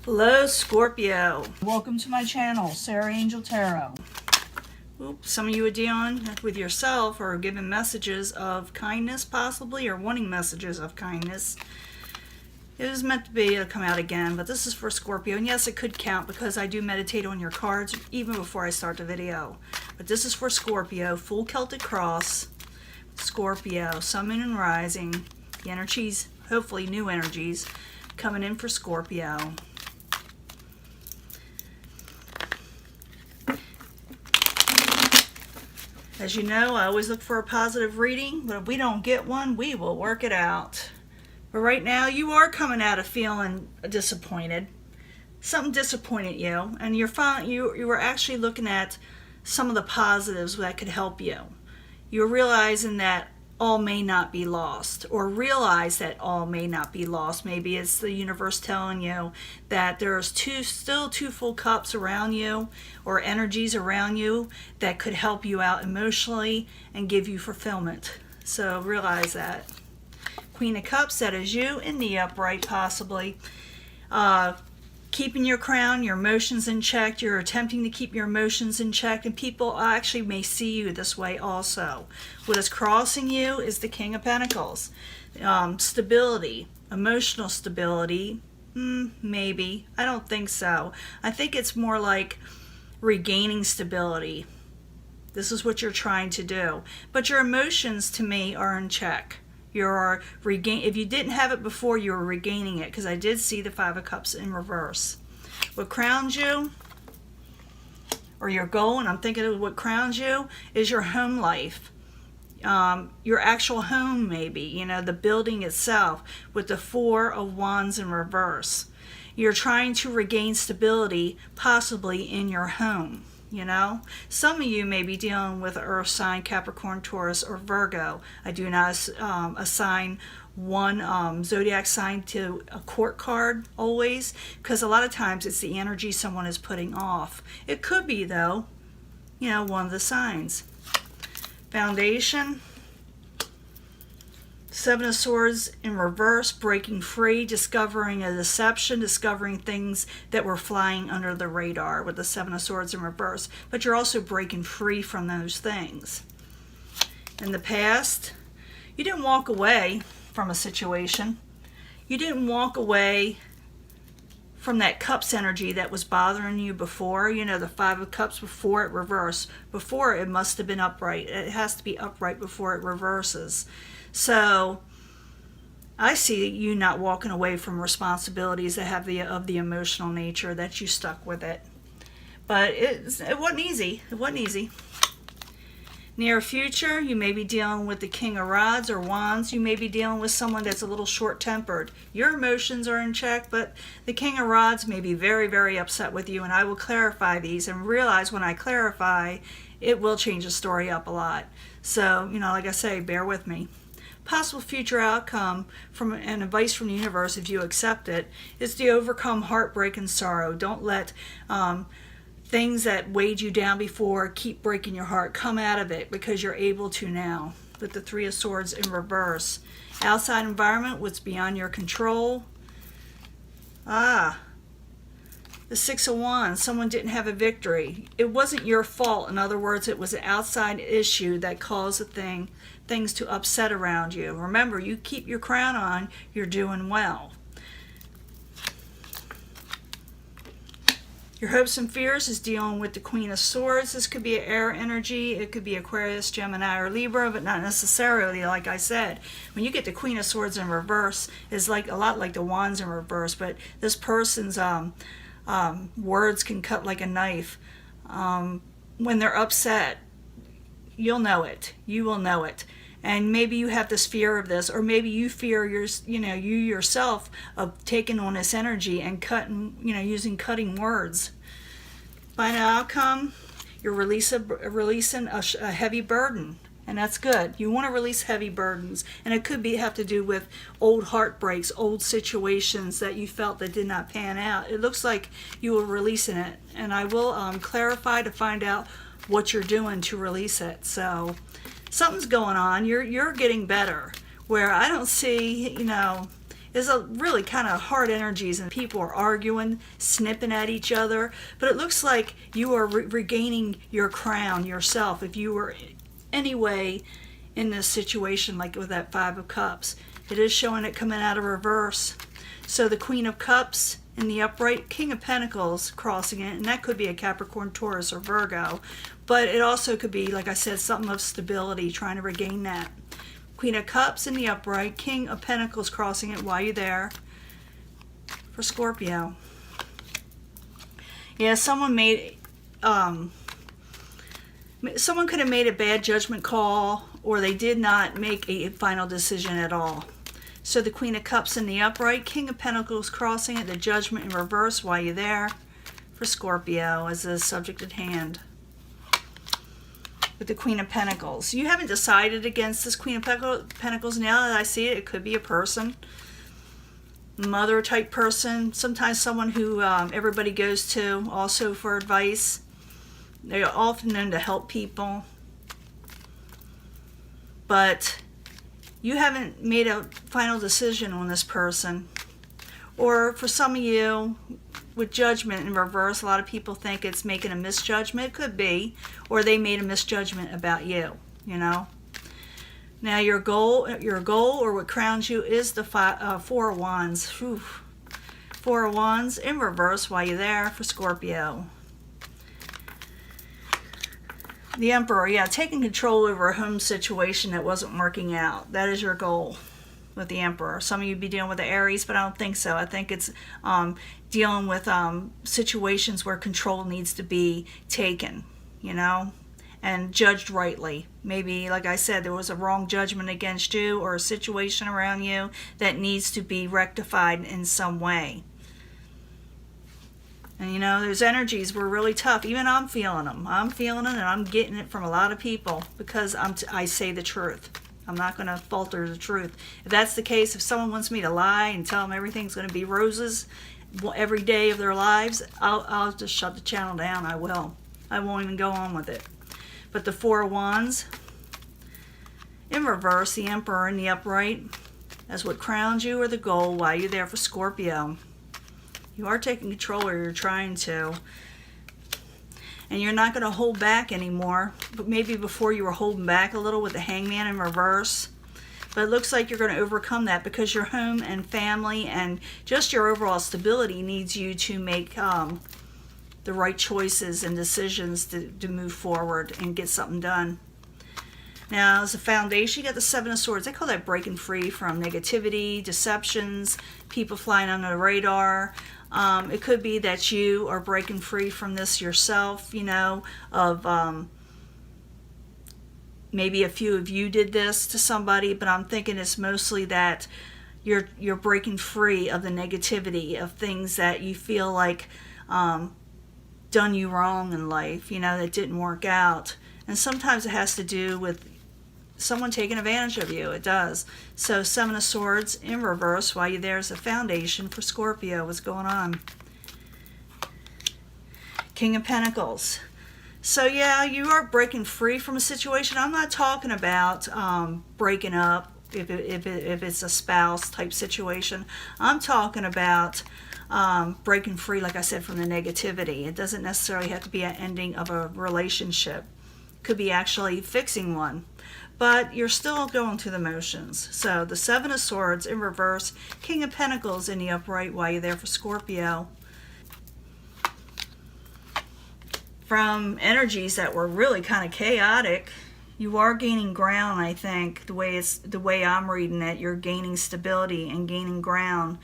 Hello, Scorpio. Welcome to my channel, Sarah Angel Tarot. Oops, some of you are dealing with yourself or giving messages of kindness, possibly, or wanting messages of kindness. It is meant to be to come out again, but this is for Scorpio. And yes, it could count because I do meditate on your cards even before I start the video. But this is for Scorpio, full Celtic cross, Scorpio, sun, moon, and rising. The energies, hopefully new energies, coming in for Scorpio. As you know, I always look for a positive reading, but if we don't get one, we will work it out. But right now, you are coming out of feeling disappointed. Something disappointed you, and you were actually looking at some of the positives that could help you. You're realizing that all may not be lost, or realize that all may not be lost. Maybe it's the universe telling you that there's still two full cups around you, or energies around you that could help you out emotionally and give you fulfillment. So realize that. Queen of Cups, that is you in the upright, possibly. Keeping your crown, your emotions in check. You're attempting to keep your emotions in check, and people actually may see you this way also. What is crossing you is the King of Pentacles. Stability, emotional stability, maybe. I don't think so. I think it's more like regaining stability. This is what you're trying to do. But your emotions, to me, are in check. If you didn't have it before, you were regaining it, because I did see the Five of Cups in reverse. What crowns you, or your goal, and I'm thinking of what crowns you, is your home life. Your actual home, maybe, the building itself, with the Four of Wands in reverse. You're trying to regain stability, possibly in your home. Some of you may be dealing with earth sign, Capricorn, Taurus, or Virgo. I do not assign one zodiac sign to a court card always, because a lot of times it's the energy someone is putting off. It could be, though, one of the signs. Foundation, Seven of Swords in reverse, breaking free, discovering a deception, discovering things that were flying under the radar with the Seven of Swords in reverse. But you're also breaking free from those things. In the past, you didn't walk away from a situation. You didn't walk away from that Cups energy that was bothering you before. The Five of Cups before it reversed. Before, it must have been upright. It has to be upright before it reverses. So I see you not walking away from responsibilities that have of the emotional nature, that you stuck with it. But it wasn't easy. It wasn't easy. Near future, you may be dealing with the King of Rods or Wands. You may be dealing with someone that's a little short-tempered. Your emotions are in check, but the King of Rods may be very, very upset with you, and I will clarify these, and realize when I clarify, it will change the story up a lot. So, like I say, bear with me. Possible future outcome from an advice from the universe, if you accept it, is to overcome heartbreak and sorrow. Don't let things that weighed you down before keep breaking your heart. Come out of it, because you're able to now. With the Three of Swords in reverse. Outside environment, what's beyond your control. The Six of Wands, someone didn't have a victory. It wasn't your fault. In other words, it was an outside issue that caused things to upset around you. Remember, you keep your crown on, you're doing well. Your hopes and fears is dealing with the Queen of Swords. This could be an air energy. It could be Aquarius, Gemini, or Libra, but not necessarily, like I said. When you get the Queen of Swords in reverse, it's a lot like the Wands in reverse, but this person's words can cut like a knife. When they're upset, you'll know it. You will know it. And maybe you have this fear of this, or maybe you fear you yourself of taking on this energy and using cutting words. Final outcome, you're releasing a heavy burden, and that's good. You want to release heavy burdens, and it could have to do with old heartbreaks, old situations that you felt that did not pan out. It looks like you were releasing it, and I will clarify to find out what you're doing to release it. So something's going on. You're getting better. Where I don't see, is a really kind of hard energies, and people are arguing, snipping at each other. But it looks like you are regaining your crown yourself if you were anyway in this situation, like with that Five of Cups. It is showing it coming out of reverse. So the Queen of Cups in the upright, King of Pentacles crossing it, and that could be a Capricorn, Taurus, or Virgo. But it also could be, like I said, something of stability, trying to regain that. Queen of Cups in the upright, King of Pentacles crossing it while you're there for Scorpio. Yeah, someone could have made a bad judgment call, or they did not make a final decision at all. So the Queen of Cups in the upright, King of Pentacles crossing it, the Judgment in reverse while you're there for Scorpio as a subject at hand. With the Queen of Pentacles. You haven't decided against this Queen of Pentacles. Now that I see it, it could be a person. Mother type person. Sometimes someone who everybody goes to also for advice. They are often known to help people. But you haven't made a final decision on this person. Or for some of you, with Judgment in reverse, a lot of people think it's making a misjudgment. It could be. Or they made a misjudgment about you, you know. Now your goal or what crowns you is the Four of Wands. Whew. Four of Wands in reverse while you're there for Scorpio. The Emperor, yeah, taking control over a home situation that wasn't working out. That is your goal with the Emperor. Some of you be dealing with the Aries, but I don't think so. I think it's dealing with situations where control needs to be taken, you know, and judged rightly. Maybe, like I said, there was a wrong judgment against you or a situation around you that needs to be rectified in some way. And you know, those energies were really tough. Even I'm feeling them. I'm feeling it, and I'm getting it from a lot of people because I say the truth. I'm not going to falter the truth. If that's the case, if someone wants me to lie and tell them everything's going to be roses every day of their lives, I'll just shut the channel down. I will. I won't even go on with it. But the Four of Wands in reverse, the Emperor in the upright, as what crowns you or the goal while you're there for Scorpio. You are taking control, or you're trying to. And you're not going to hold back anymore. But maybe before you were holding back a little with the Hangman in reverse. But it looks like you're going to overcome that because your home and family and just your overall stability needs you to make the right choices and decisions to move forward and get something done. Now, as a foundation, you got the Seven of Swords. They call that breaking free from negativity, deceptions, people flying under the radar. It could be that you are breaking free from this yourself, you know, of maybe a few of you did this to somebody, but I'm thinking it's mostly that you're breaking free of the negativity of things that you feel like done you wrong in life, you know, that didn't work out. And sometimes it has to do with someone taking advantage of you. It does. So Seven of Swords in reverse while you're there as a foundation for Scorpio. What's going on? King of Pentacles. So yeah, you are breaking free from a situation. I'm not talking about breaking up if it's a spouse type situation. I'm talking about breaking free, like I said, from the negativity. It doesn't necessarily have to be an ending of a relationship. It could be actually fixing one. But you're still going through the motions. So the Seven of Swords in reverse, King of Pentacles in the upright while you're there for Scorpio. From energies that were really kind of chaotic, you are gaining ground, I think. The way I'm reading it, you're gaining stability and gaining ground.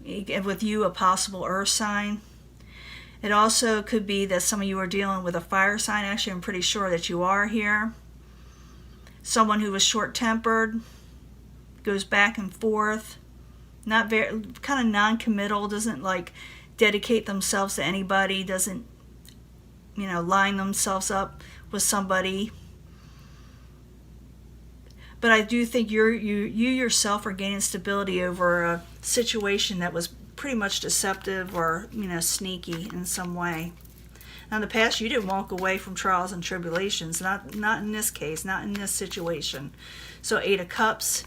With you, a possible earth sign. It also could be that some of you are dealing with a fire sign. Actually, I'm pretty sure that you are here. Someone who was short-tempered, goes back and forth, not very, kind of non-committal, doesn't like dedicate themselves to anybody, doesn't, you know, line themselves up with somebody. But I do think you yourself are gaining stability over a situation that was pretty much deceptive or, you know, sneaky in some way. Now, in the past, you didn't walk away from trials and tribulations. Not in this case, not in this situation. So, Eight of Cups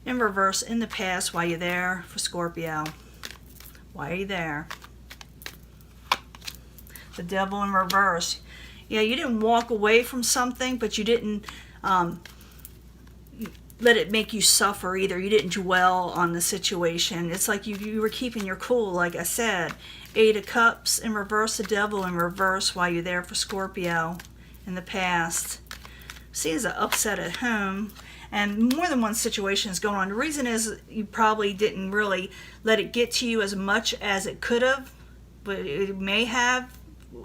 in reverse in the past. Why you there for Scorpio? Why are you there? The Devil in reverse. Yeah, you didn't walk away from something, but you didn't let it make you suffer either. You didn't dwell on the situation. It's like you were keeping your cool, like I said. 8 of Cups in reverse, the Devil in reverse. Why you there for Scorpio in the past? See, as an upset at home. And more than one situation is going on. The reason is you probably didn't really let it get to you as much as it could have, but it may have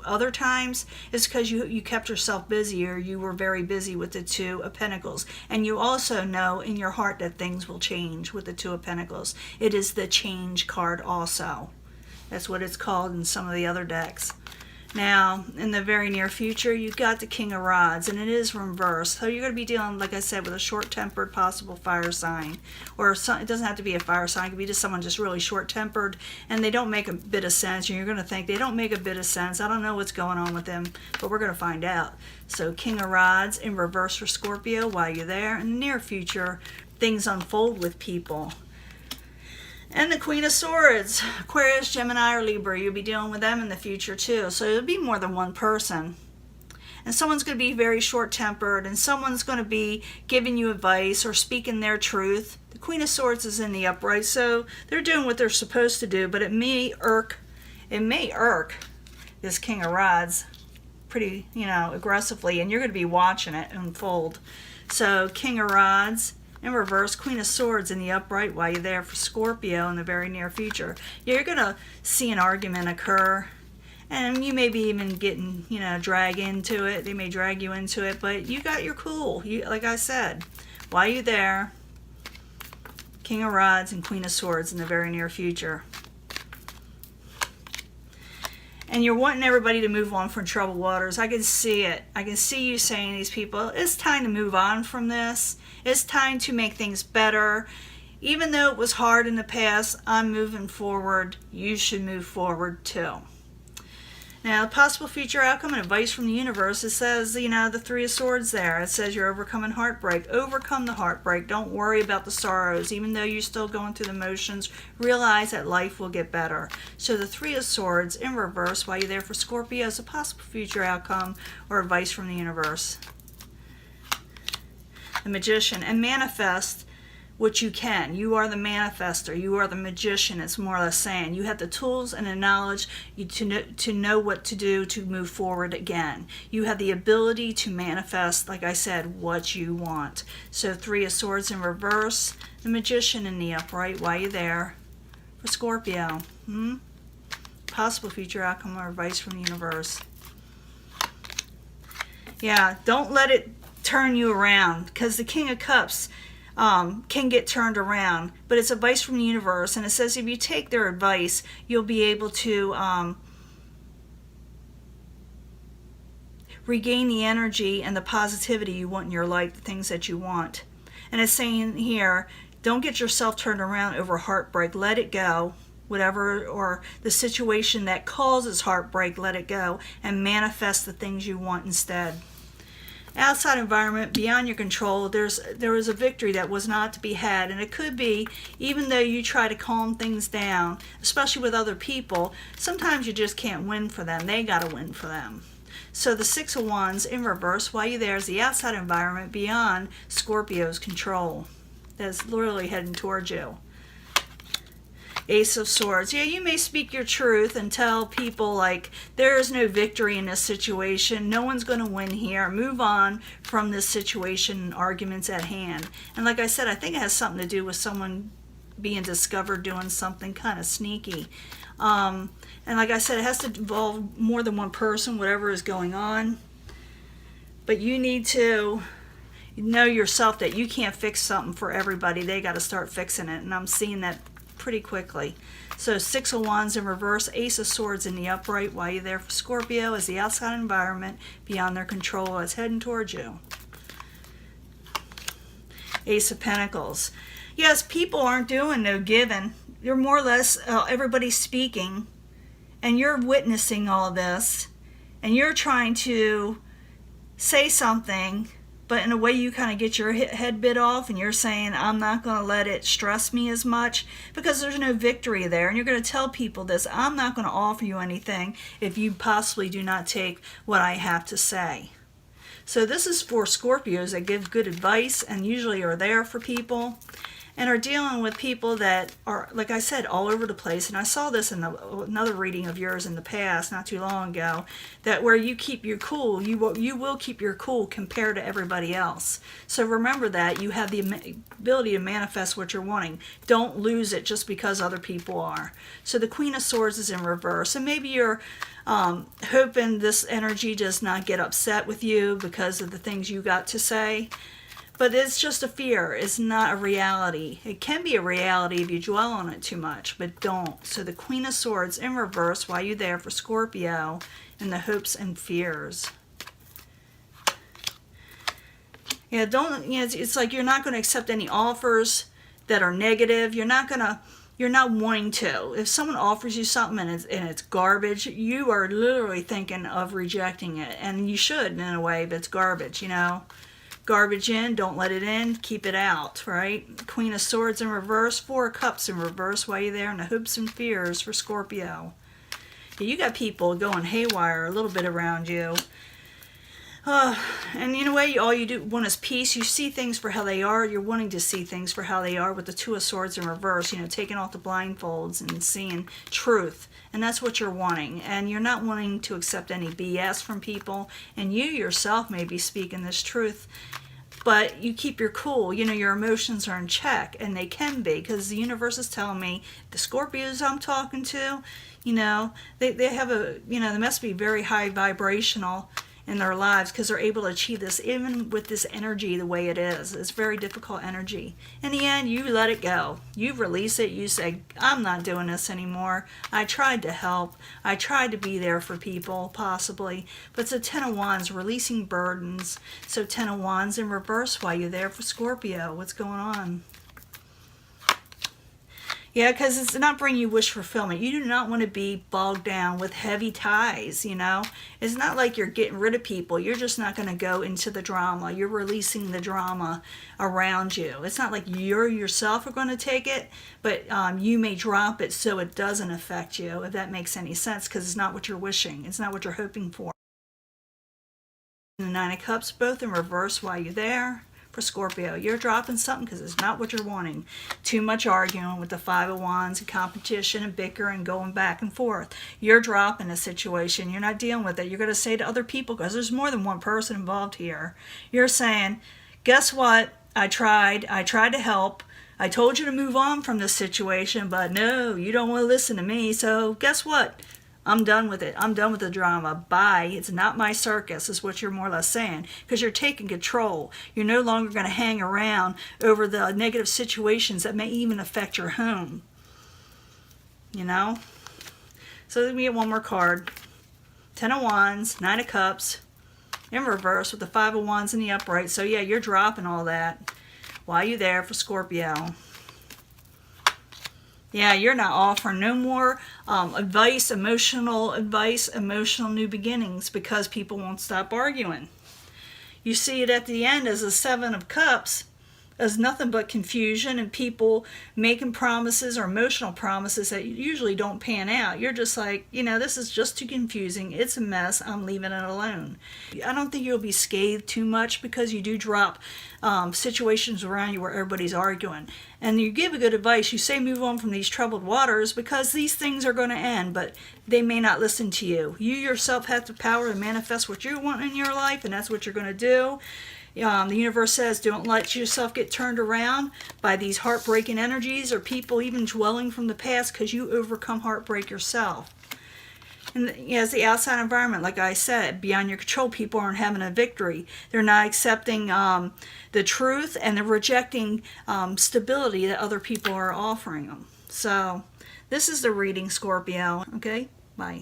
other times. Is because you kept yourself busy, or you were very busy with the 2 of Pentacles. And you also know in your heart that things will change with the 2 of Pentacles. It is the change card also. That's what it's called in some of the other decks. Now, in the very near future, you've got the King of Rods, and it is reversed. So you're going to be dealing, like I said, with a short-tempered possible fire sign. Or it doesn't have to be a fire sign. It could be just someone just really short-tempered, and they don't make a bit of sense. And you're going to think, they don't make a bit of sense. I don't know what's going on with them, but we're going to find out. So King of Rods in reverse for Scorpio while you're there. In the near future, things unfold with people. And the Queen of Swords, Aquarius, Gemini, or Libra. You'll be dealing with them in the future too. So it'll be more than one person. And someone's going to be very short-tempered, and someone's going to be giving you advice or speaking their truth. The Queen of Swords is in the upright, so they're doing what they're supposed to do, but it may irk this King of Rods pretty, aggressively, and you're going to be watching it unfold. So King of Rods in reverse, Queen of Swords in the upright while you're there for Scorpio in the very near future. You're going to see an argument occur, and you may be even getting, dragged into it. They may drag you into it, but you got your cool. Like I said, while you're there, King of Rods and Queen of Swords in the very near future. And you're wanting everybody to move on from troubled waters. I can see it. I can see you saying to these people, it's time to move on from this. It's time to make things better. Even though it was hard in the past, I'm moving forward. You should move forward too. Now, possible future outcome and advice from the universe, it says, the 3 of Swords there. It says you're overcoming heartbreak. Overcome the heartbreak. Don't worry about the sorrows. Even though you're still going through the motions, realize that life will get better. So the 3 of Swords in reverse while you're there for Scorpio is a possible future outcome or advice from the universe. The Magician. And manifest what you can. You are the manifester. You are the magician. It's more or less saying you have the tools and the knowledge to know what to do to move forward again. You have the ability to manifest, like I said, what you want. So 3 of Swords in reverse, the Magician in the upright while you're there for Scorpio. Possible future outcome or advice from the universe. Yeah, don't let it turn you around, because the King of Cups can get turned around, but it's advice from the universe, and it says if you take their advice, you'll be able to regain the energy and the positivity you want in your life, the things that you want. And it's saying here, don't get yourself turned around over heartbreak. Let it go, whatever, or the situation that causes heartbreak, let it go, and manifest the things you want instead. Outside environment, beyond your control, there was a victory that was not to be had, and it could be, even though you try to calm things down, especially with other people, sometimes you just can't win for them. They got to win for them. So the 6 of Wands in reverse while you're there is the outside environment beyond Scorpio's control. That's literally heading towards you. Ace of Swords. Yeah, you may speak your truth and tell people, like, there is no victory in this situation. No one's going to win here. Move on from this situation and arguments at hand. And like I said, I think it has something to do with someone being discovered doing something kind of sneaky. And like I said, it has to involve more than one person, whatever is going on. But you need to know yourself that you can't fix something for everybody. They got to start fixing it. And I'm seeing that pretty quickly. So 6 of Wands in reverse, Ace of Swords in the upright while you're there for Scorpio is the outside environment beyond their control is heading towards you. Ace of Pentacles. Yes, people aren't doing no giving. You're more or less, everybody's speaking, and you're witnessing all this, and you're trying to say something but in a way you kind of get your head bit off, and you're saying, I'm not going to let it stress me as much, because there's no victory there. And you're going to tell people this: I'm not going to offer you anything if you possibly do not take what I have to say. So this is for Scorpios that give good advice and usually are there for people, and are dealing with people that are, like I said, all over the place. And I saw this in another reading of yours in the past, not too long ago, that where you keep your cool, you will keep your cool compared to everybody else. So remember that you have the ability to manifest what you're wanting. Don't lose it just because other people are. So the Queen of Swords is in reverse, and maybe you're hoping this energy does not get upset with you because of the things you got to say. But it's just a fear. It's not a reality. It can be a reality if you dwell on it too much, but don't. So the Queen of Swords in reverse while you're there for Scorpio in the hopes and fears. Yeah, don't, you know, it's like you're not going to accept any offers that are negative. You're not wanting to. If someone offers you something and it's garbage, you are literally thinking of rejecting it. And you should, in a way, but it's garbage, you know. Garbage in, don't let it in, keep it out, right? Queen of Swords in reverse, Four of Cups in reverse while you're there in the hopes and fears for Scorpio. Yeah, you got people going haywire a little bit around you. And in a way, all you do want is peace. You see things for how they are. You're wanting to see things for how they are with the Two of Swords in reverse, you know, taking off the blindfolds and seeing truth. And that's what you're wanting. And you're not wanting to accept any BS from people. And you yourself may be speaking this truth, but you keep your cool. You know, your emotions are in check, and they can be, because the universe is telling me the Scorpios I'm talking to, you know, they have a, you know, they must be very high vibrational in their lives, because they're able to achieve this even with this energy the way it is. It's very difficult energy. In the end, you let it go. You release it. You say, I'm not doing this anymore. I tried to help. I tried to be there for people, possibly. But it's a Ten of Wands, releasing burdens. So Ten of Wands in reverse while you're there for Scorpio. What's going on? Yeah, because it's not bringing you wish fulfillment. You do not want to be bogged down with heavy ties, you know. It's not like you're getting rid of people. You're just not going to go into the drama. You're releasing the drama around you. It's not like you yourself are going to take it, but you may drop it so it doesn't affect you, if that makes any sense, because it's not what you're wishing. It's not what you're hoping for. The Nine of Cups, both in reverse while you're there. For Scorpio, you're dropping something because it's not what you're wanting. Too much arguing with the Five of Wands and competition and bickering, going back and forth. You're dropping a situation. You're not dealing with it. You're going to say to other people, because there's more than one person involved here. You're saying, guess what? I tried to help. I told you to move on from this situation, but no, you don't want to listen to me. So guess what? I'm done with it. I'm done with the drama. Bye. It's not my circus, is what you're more or less saying, because you're taking control. You're no longer going to hang around over the negative situations that may even affect your home. You know? So let me get one more card. Ten of Wands, Nine of Cups, in reverse with the Five of Wands in the upright. So yeah, you're dropping all that while you're there for Scorpio. Yeah, you're not offering no more advice, emotional new beginnings, because people won't stop arguing. You see it at the end as a Seven of Cups, as nothing but confusion and people making promises or emotional promises that usually don't pan out. You're just like, you know, this is just too confusing. It's a mess. I'm leaving it alone. I don't think you'll be scathed too much, because you do drop situations around you where everybody's arguing. And you give a good advice. You say move on from these troubled waters, because these things are going to end, but they may not listen to you. You yourself have the power to manifest what you want in your life, and that's what you're going to do. The universe says don't let yourself get turned around by these heartbreaking energies or people even dwelling from the past, because you overcome heartbreak yourself. And as the outside environment, like I said, beyond your control, people aren't having a victory. They're not accepting the truth, and they're rejecting stability that other people are offering them. So this is the reading, Scorpio. Okay, bye.